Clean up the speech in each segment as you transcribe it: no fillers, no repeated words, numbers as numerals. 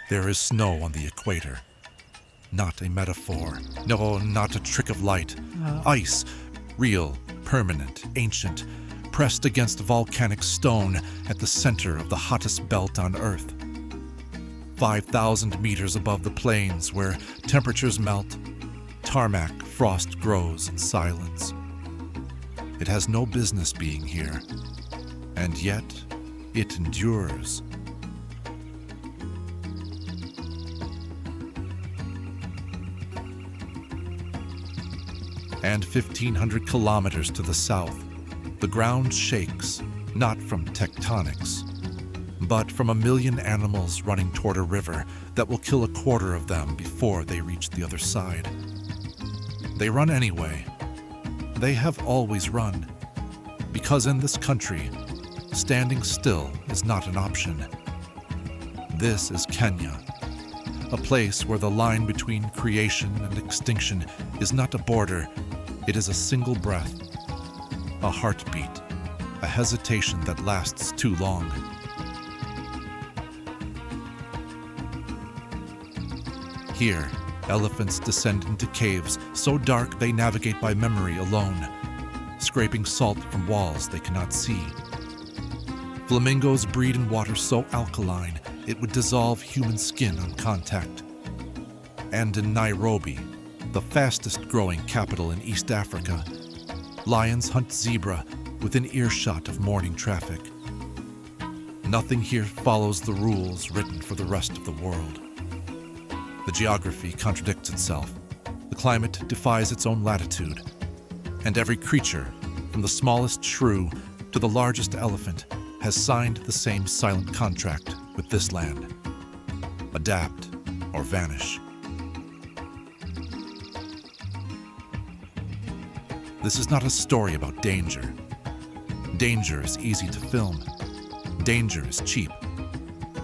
There is snow on the equator. Not a metaphor. No, not a trick of light. Ice, real, permanent, ancient, pressed against volcanic stone at the center of the hottest belt on Earth. 5,000 meters above the plains where temperatures melt, tarmac frost grows in silence. It has no business being here, and yet it endures. And 1,500 kilometers to the south, the ground shakes, not from tectonics, but from a million animals running toward a river that will kill a quarter of them before they reach the other side. They run anyway. They have always run, because in this country, standing still is not an option. This is Kenya, a place where the line between creation and extinction is not a border, it is a single breath, a heartbeat, a hesitation that lasts too long. Here, elephants descend into caves so dark they navigate by memory alone, scraping salt from walls they cannot see. Flamingos breed in water so alkaline it would dissolve human skin on contact. And in Nairobi, the fastest growing capital in East Africa, lions hunt zebra within earshot of morning traffic. Nothing here follows the rules written for the rest of the world. The geography contradicts itself. The climate defies its own latitude. And every creature, from the smallest shrew to the largest elephant, has signed the same silent contract with this land. Adapt or vanish. This is not a story about danger. Danger is easy to film. Danger is cheap.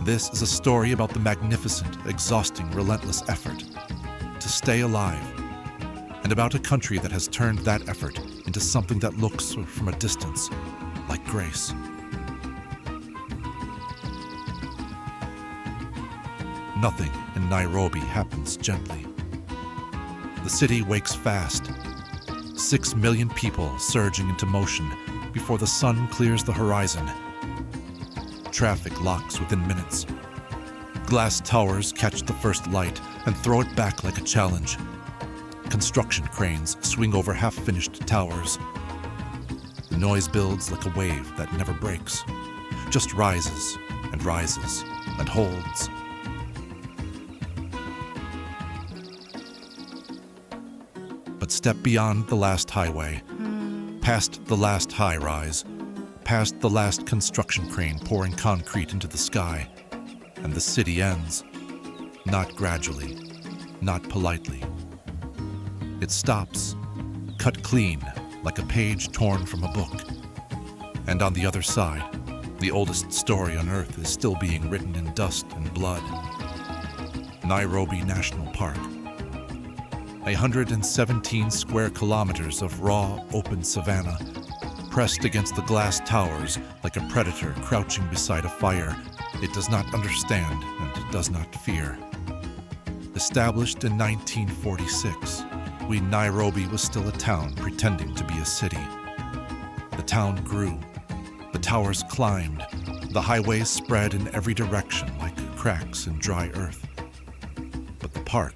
This is a story about the magnificent, exhausting, relentless effort to stay alive, and about a country that has turned that effort into something that looks from a distance like grace. Nothing in Nairobi happens gently. The city wakes fast. 6 million people surging into motion before the sun clears the horizon. Traffic locks within minutes. Glass towers catch the first light and throw it back like a challenge. Construction cranes swing over half-finished towers. The noise builds like a wave that never breaks, just rises and rises and holds. But step beyond the last highway, past the last high-rise, past the last construction crane pouring concrete into the sky, and the city ends. Not gradually, not politely. It stops, cut clean like a page torn from a book. And on the other side, the oldest story on Earth is still being written in dust and blood. Nairobi National Park. 117 square kilometers of raw, open savanna, pressed against the glass towers like a predator crouching beside a fire it does not understand and does not fear. Established in 1946, Nairobi was still a town pretending to be a city. The town grew, the towers climbed, the highways spread in every direction like cracks in dry earth. But the park,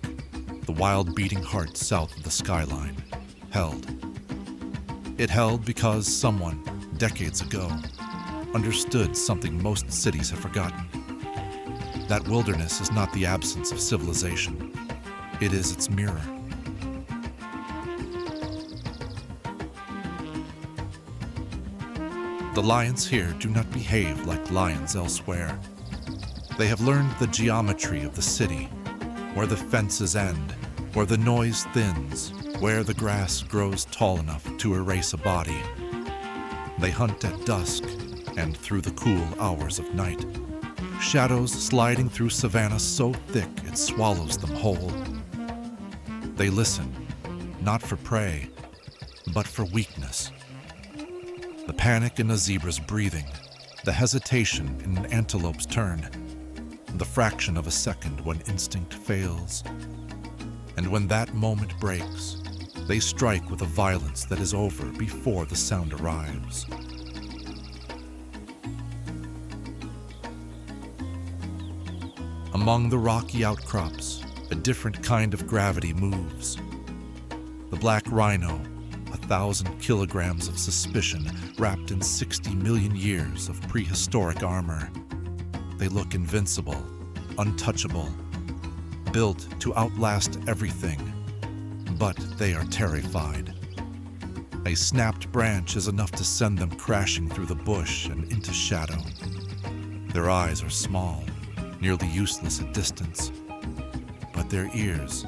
the wild beating heart south of the skyline, held. It held because someone, decades ago, understood something most cities have forgotten. That wilderness is not the absence of civilization. It is its mirror. The lions here do not behave like lions elsewhere. They have learned the geometry of the city, where the fences end, where the noise thins, where the grass grows tall enough to erase a body. They hunt at dusk and through the cool hours of night, shadows sliding through savanna so thick it swallows them whole. They listen, not for prey, but for weakness. The panic in a zebra's breathing, the hesitation in an antelope's turn, the fraction of a second when instinct fails. And when that moment breaks, they strike with a violence that is over before the sound arrives. Among the rocky outcrops, a different kind of gravity moves. The black rhino, 1,000 kilograms of suspicion wrapped in 60 million years of prehistoric armor. They look invincible, untouchable, built to outlast everything, but they are terrified. A snapped branch is enough to send them crashing through the bush and into shadow. Their eyes are small, nearly useless at distance, but their ears,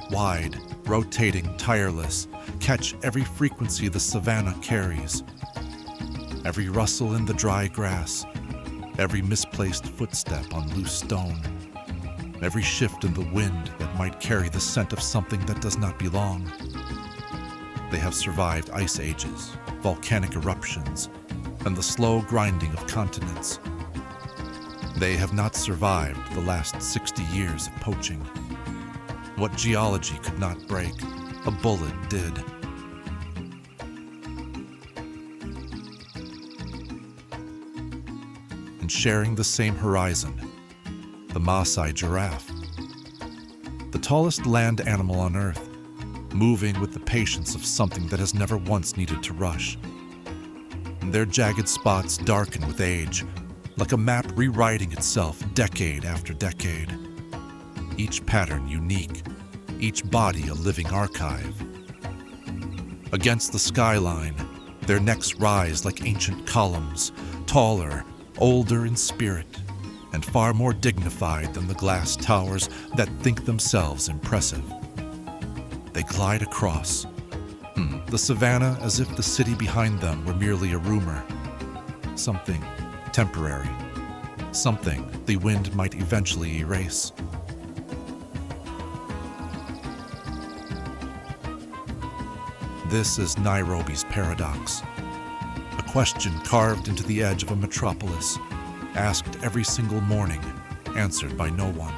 wide, rotating, tireless, catch every frequency the savanna carries. Every rustle in the dry grass, every misplaced footstep on loose stone, every shift in the wind that might carry the scent of something that does not belong. They have survived ice ages, volcanic eruptions, and the slow grinding of continents. They have not survived the last 60 years of poaching. What geology could not break, a bullet did. And sharing the same horizon, the Maasai giraffe. The tallest land animal on Earth, moving with the patience of something that has never once needed to rush. And their jagged spots darken with age, like a map rewriting itself decade after decade. Each pattern unique, each body a living archive. Against the skyline, their necks rise like ancient columns, taller, older in spirit, and far more dignified than the glass towers that think themselves impressive. They glide across the savanna as if the city behind them were merely a rumor, something temporary, something the wind might eventually erase. This is Nairobi's paradox, a question carved into the edge of a metropolis, asked every single morning, answered by no one.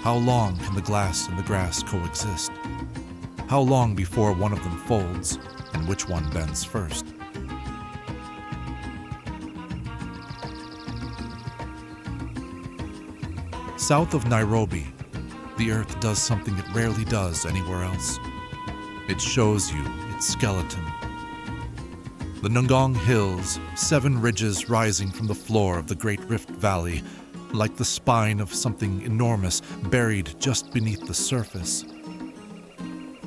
How long can the glass and the grass coexist? How long before one of them folds, and which one bends first? South of Nairobi, the earth does something it rarely does anywhere else. It shows you its skeleton. The Ngong Hills, 7 ridges rising from the floor of the Great Rift Valley, like the spine of something enormous buried just beneath the surface.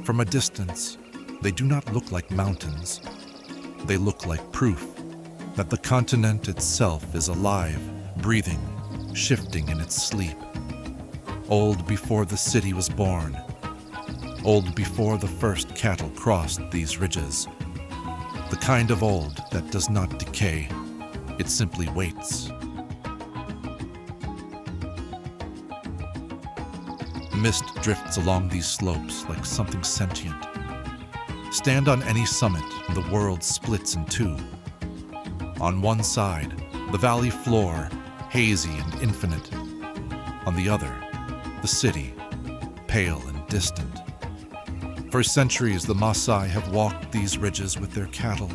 From a distance, they do not look like mountains. They look like proof that the continent itself is alive, breathing, shifting in its sleep. Old before the city was born. Old before the first cattle crossed these ridges. The kind of old that does not decay. It simply waits. Mist drifts along these slopes like something sentient. Stand on any summit and the world splits in two. On one side, the valley floor, hazy and infinite. On the other, the city, pale and distant. For centuries, the Maasai have walked these ridges with their cattle.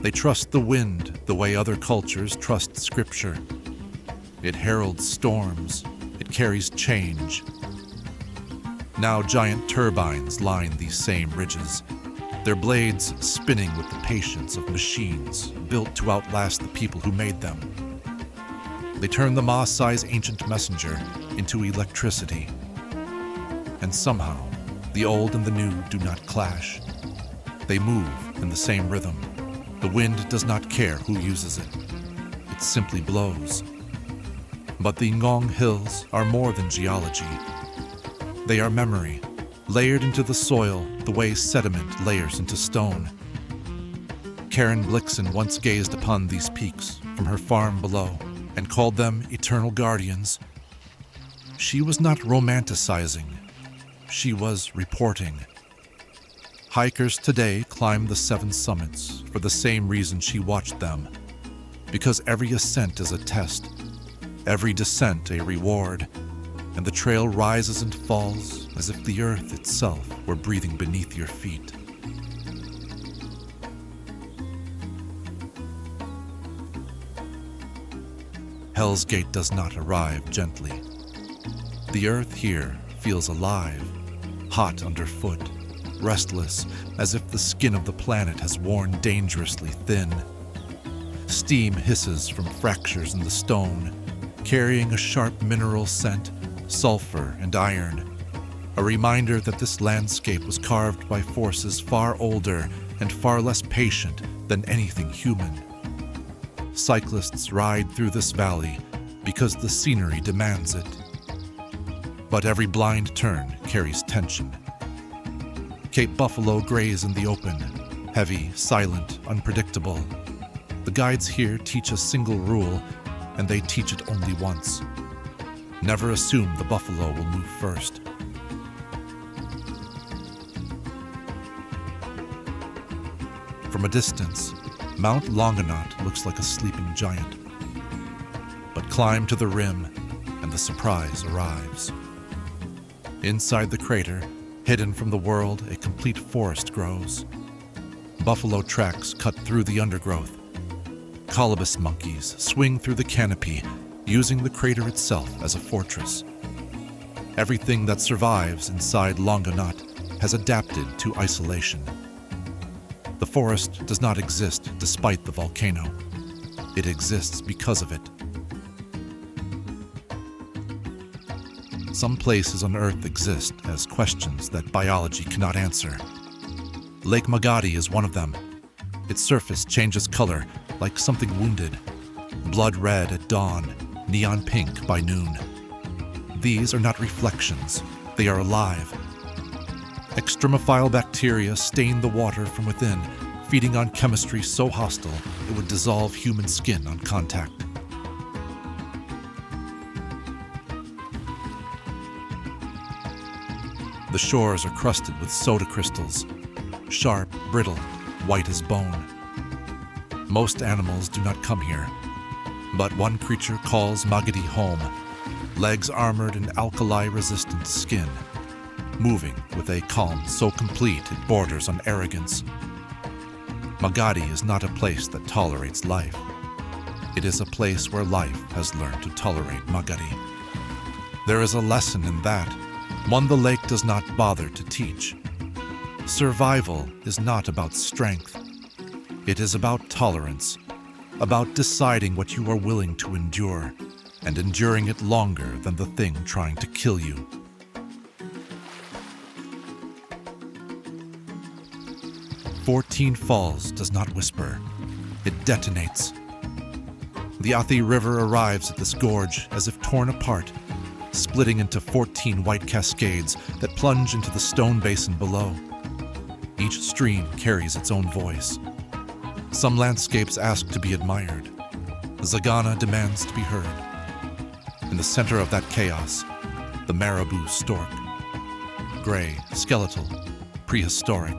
They trust the wind the way other cultures trust scripture. It heralds storms. It carries change. Now giant turbines line these same ridges, their blades spinning with the patience of machines built to outlast the people who made them. They turn the Maasai's ancient messenger into electricity. And somehow, the old and the new do not clash. They move in the same rhythm. The wind does not care who uses it. It simply blows. But the Ngong Hills are more than geology. They are memory, layered into the soil the way sediment layers into stone. Karen Blixen once gazed upon these peaks from her farm below and called them eternal guardians. She was not romanticizing. She was reporting. Hikers today climb the 7 summits for the same reason she watched them, because every ascent is a test, every descent a reward, and the trail rises and falls as if the earth itself were breathing beneath your feet. Hell's Gate does not arrive gently. The earth here feels alive, hot underfoot, restless, as if the skin of the planet has worn dangerously thin. Steam hisses from fractures in the stone, carrying a sharp mineral scent, sulfur and iron, a reminder that this landscape was carved by forces far older and far less patient than anything human. Cyclists ride through this valley because the scenery demands it. But every blind turn carries tension. Cape Buffalo graze in the open, heavy, silent, unpredictable. The guides here teach a single rule, and they teach it only once. Never assume the buffalo will move first. From a distance, Mount Longonot looks like a sleeping giant. But climb to the rim, and the surprise arrives. Inside the crater, hidden from the world, a complete forest grows. Buffalo tracks cut through the undergrowth. Colobus monkeys swing through the canopy, using the crater itself as a fortress. Everything that survives inside Longonot has adapted to isolation. The forest does not exist despite the volcano. It exists because of it. Some places on Earth exist as questions that biology cannot answer. Lake Magadi is one of them. Its surface changes color like something wounded. Blood red at dawn, neon pink by noon. These are not reflections, they are alive. Extremophile bacteria stain the water from within, feeding on chemistry so hostile it would dissolve human skin on contact. The shores are crusted with soda crystals, sharp, brittle, white as bone. Most animals do not come here, but one creature calls Magadi home, legs armored in alkali-resistant skin, moving with a calm so complete it borders on arrogance. Magadi is not a place that tolerates life. It is a place where life has learned to tolerate Magadi. There is a lesson in that, one the lake does not bother to teach. Survival is not about strength. It is about tolerance, about deciding what you are willing to endure, and enduring it longer than the thing trying to kill you. "14 Falls" does not whisper. It detonates. The Athi River arrives at this gorge as if torn apart, splitting into 14 white cascades that plunge into the stone basin below. Each stream carries its own voice. Some landscapes ask to be admired. Zagana demands to be heard. In the center of that chaos, the marabou stork. Gray, skeletal, prehistoric.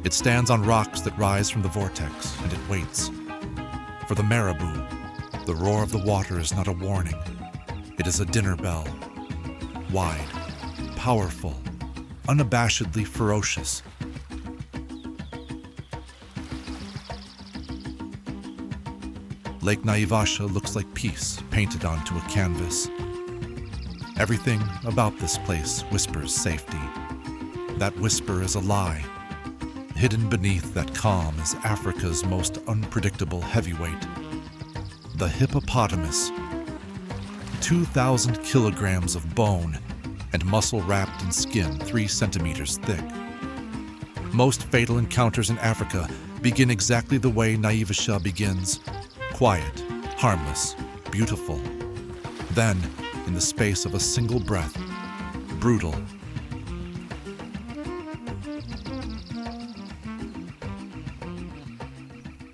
It stands on rocks that rise from the vortex, and it waits. For the marabou, the roar of the water is not a warning. It is a dinner bell. Wide, powerful, unabashedly ferocious. Lake Naivasha looks like peace painted onto a canvas. Everything about this place whispers safety. That whisper is a lie. Hidden beneath that calm is Africa's most unpredictable heavyweight, the hippopotamus. 2,000 kilograms of bone and muscle wrapped in skin 3 centimeters thick. Most fatal encounters in Africa begin exactly the way Naivasha begins. Quiet, harmless, beautiful. Then, in the space of a single breath, brutal.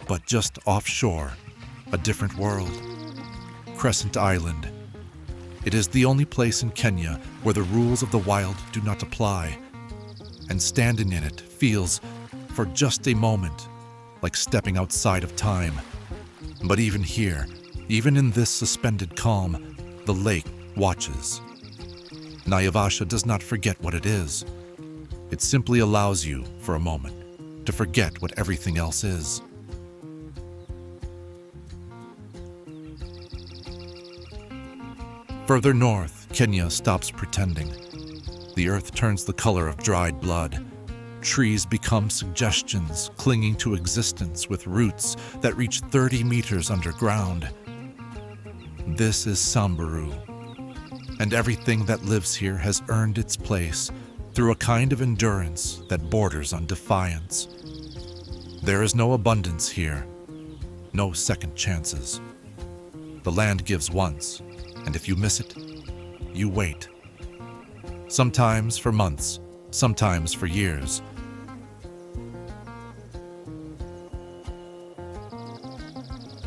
But just offshore, a different world. Crescent Island. It is the only place in Kenya where the rules of the wild do not apply, and standing in it feels, for just a moment, like stepping outside of time. But even here, Even in this suspended calm, the lake watches. Naivasha does not forget what it is. It simply allows you, for a moment, to forget what everything else is. Further north, Kenya stops pretending. The earth turns the color of dried blood. Trees become suggestions, clinging to existence with roots that reach 30 meters underground. This is Samburu, and everything that lives here has earned its place through a kind of endurance that borders on defiance. There is no abundance here, no second chances. The land gives once, and if you miss it, you wait. Sometimes for months, sometimes for years.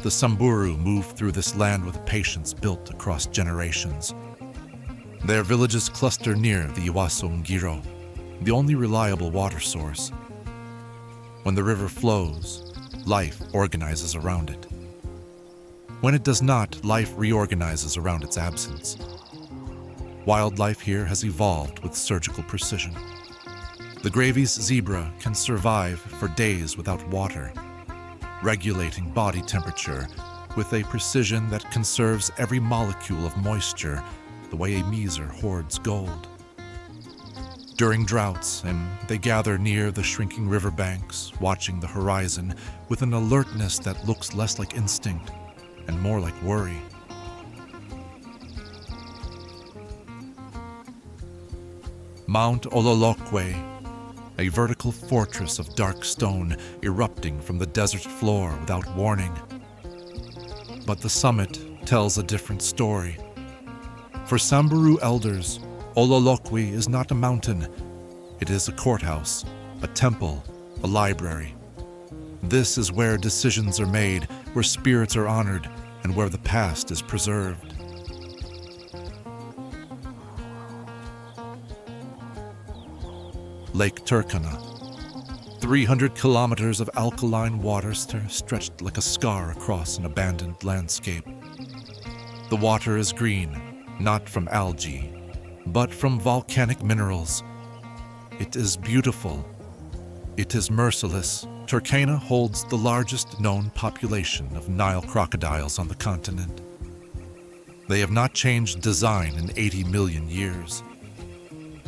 The Samburu move through this land with patience built across generations. Their villages cluster near the Iwaso Ngiro, the only reliable water source. When the river flows, life organizes around it. When it does not, life reorganizes around its absence. Wildlife here has evolved with surgical precision. The Gravy's zebra can survive for days without water, regulating body temperature with a precision that conserves every molecule of moisture the way a miser hoards gold. During droughts, and they gather near the shrinking riverbanks, watching the horizon with an alertness that looks less like instinct and more like worry. Mount Ololokwe, a vertical fortress of dark stone erupting from the desert floor without warning. But the summit tells a different story. For Samburu elders, Ololokwe is not a mountain. It is a courthouse, a temple, a library. This is where decisions are made, where spirits are honored, and where the past is preserved. Lake Turkana. 300 kilometers of alkaline water stretched like a scar across an abandoned landscape. The water is green, not from algae, but from volcanic minerals. It is beautiful. It is merciless. Turkana holds the largest known population of Nile crocodiles on the continent. They have not changed design in 80 million years.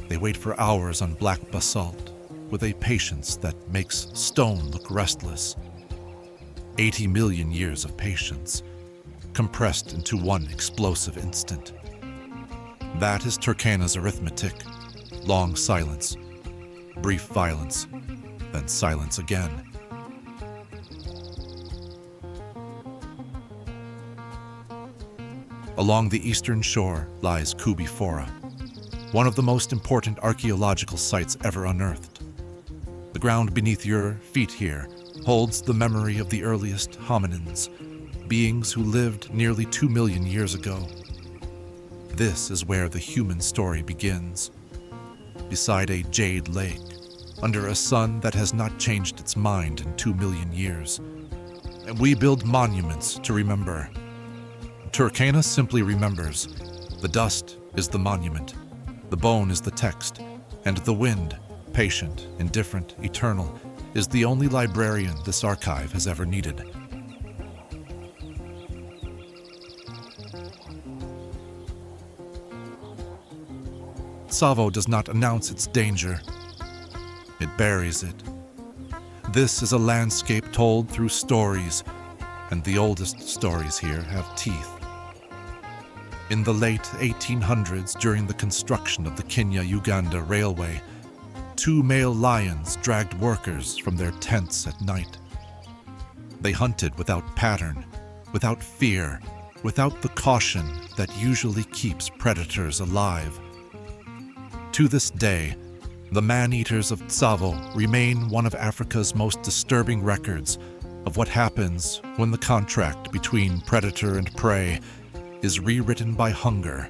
They wait for hours on black basalt with a patience that makes stone look restless. 80 million years of patience, compressed into one explosive instant. That is Turkana's arithmetic. Long silence, brief violence, then silence again. Along the eastern shore lies Kubi Fora, one of the most important archaeological sites ever unearthed. The ground beneath your feet here holds the memory of the earliest hominins, beings who lived nearly 2 million years ago. This is where the human story begins, beside a jade lake, under a sun that has not changed its mind in 2 million years. And we build monuments to remember. Turkana simply remembers. The dust is the monument. The bone is the text, and the wind, patient, indifferent, eternal, is the only librarian this archive has ever needed. Tsavo does not announce its danger. It buries it. This is a landscape told through stories, and the oldest stories here have teeth. In the late 1800s, during the construction of the Kenya-Uganda Railway, 2 male lions dragged workers from their tents at night. They hunted without pattern, without fear, without the caution that usually keeps predators alive. To this day, the man-eaters of Tsavo remain one of Africa's most disturbing records of what happens when the contract between predator and prey is rewritten by hunger.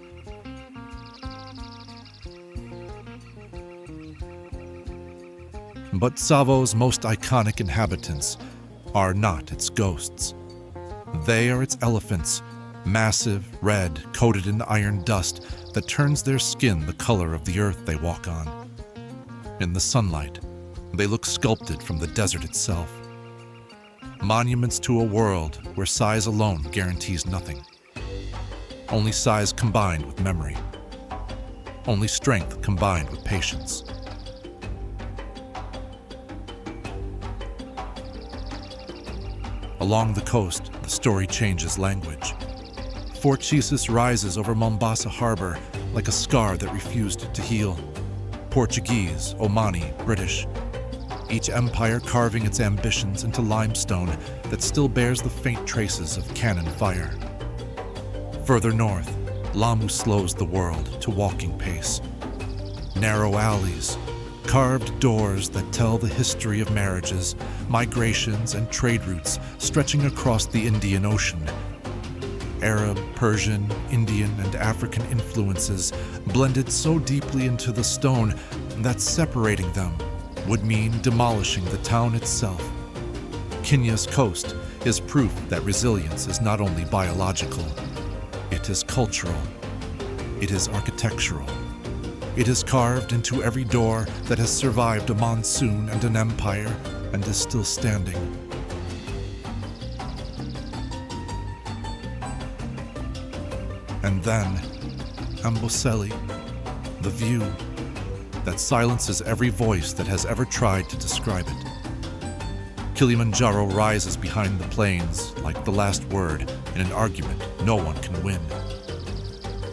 But Tsavo's most iconic inhabitants are not its ghosts. They are its elephants, massive, red, coated in iron dust that turns their skin the color of the earth they walk on. In the sunlight, they look sculpted from the desert itself. Monuments to a world where size alone guarantees nothing. Only size combined with memory. Only strength combined with patience. Along the coast, the story changes language. Fort Jesus rises over Mombasa Harbor like a scar that refused to heal. Portuguese, Omani, British. Each empire carving its ambitions into limestone that still bears the faint traces of cannon fire. Further north, Lamu slows the world to walking pace. Narrow alleys, carved doors that tell the history of marriages, migrations, and trade routes stretching across the Indian Ocean. Arab, Persian, Indian, and African influences blended so deeply into the stone that separating them would mean demolishing the town itself. Kenya's coast is proof that resilience is not only biological, it is cultural, it is architectural. It is carved into every door that has survived a monsoon and an empire and is still standing. And then, Amboseli, the view that silences every voice that has ever tried to describe it. Kilimanjaro rises behind the plains like the last word in an argument no one can win.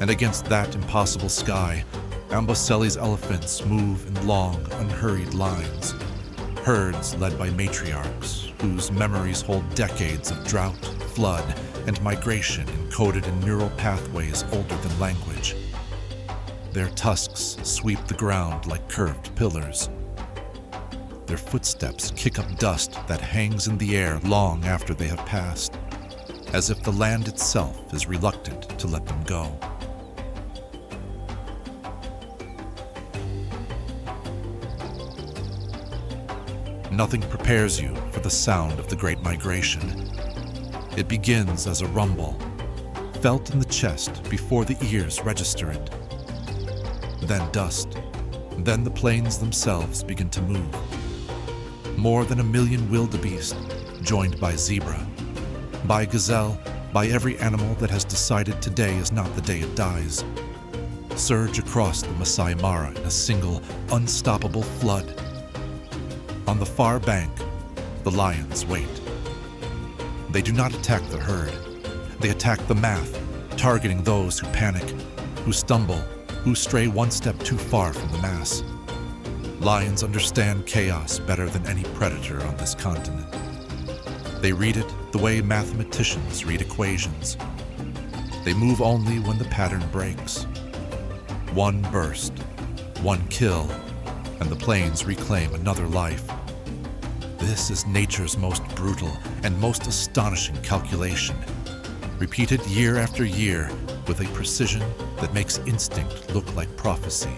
And against that impossible sky, Amboseli's elephants move in long, unhurried lines, herds led by matriarchs whose memories hold decades of drought, flood, and migration encoded in neural pathways older than language. Their tusks sweep the ground like curved pillars. Their footsteps kick up dust that hangs in the air long after they have passed, as if the land itself is reluctant to let them go. Nothing prepares you for the sound of the Great Migration. It begins as a rumble, felt in the chest before the ears register it. Then dust, then the plains themselves begin to move. More than 1 million wildebeest, joined by zebra, by gazelle, by every animal that has decided today is not the day it dies, surge across the Masai Mara in a single, unstoppable flood. On the far bank, the lions wait. They do not attack the herd. They attack the math, targeting those who panic, who stumble, who stray one step too far from the mass. Lions understand chaos better than any predator on this continent. They read it the way mathematicians read equations. They move only when the pattern breaks. One burst, one kill, and the plains reclaim another life. This is nature's most brutal and most astonishing calculation, repeated year after year with a precision that makes instinct look like prophecy.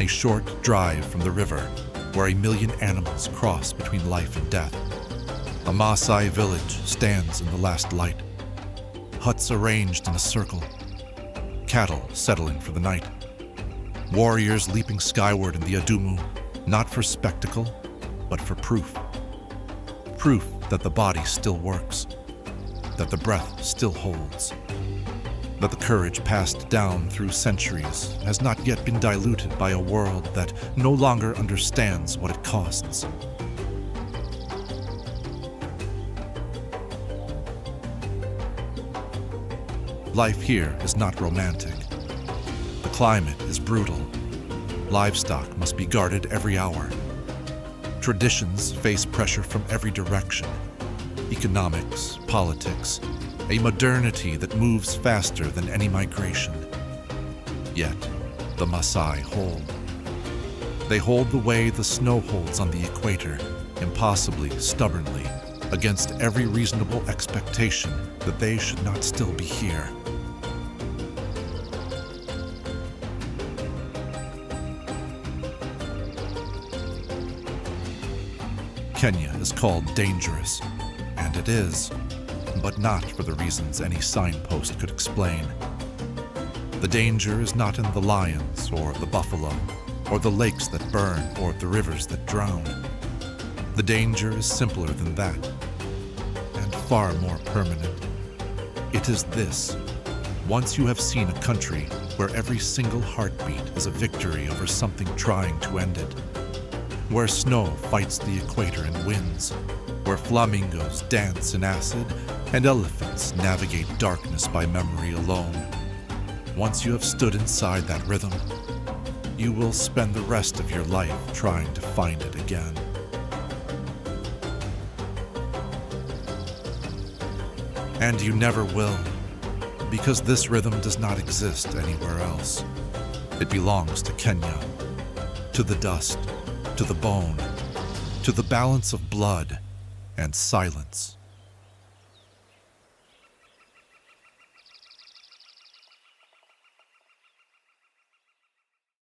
A short drive from the river, where 1 million animals cross between life and death. A Maasai village stands in the last light. Huts arranged in a circle. Cattle settling for the night. Warriors leaping skyward in the Adumu, not for spectacle, but for proof. Proof that the body still works, that the breath still holds, that the courage passed down through centuries has not yet been diluted by a world that no longer understands what it costs. Life here is not romantic. The climate is brutal. Livestock must be guarded every hour. Traditions face pressure from every direction. Economics, politics, a modernity that moves faster than any migration. Yet, the Maasai hold. They hold the way the snow holds on the equator, impossibly, stubbornly, against every reasonable expectation that they should not still be here. Kenya is called dangerous, and it is, but not for the reasons any signpost could explain. The danger is not in the lions or the buffalo, or the lakes that burn or the rivers that drown. The danger is simpler than that, and far more permanent. It is this: once you have seen a country where every single heartbeat is a victory over something trying to end it, where snow fights the equator and wins, where flamingos dance in acid and elephants navigate darkness by memory alone. Once you have stood inside that rhythm, you will spend the rest of your life trying to find it again. And you never will, because this rhythm does not exist anywhere else. It belongs to Kenya, to the dust, to the bone, to the balance of blood and silence.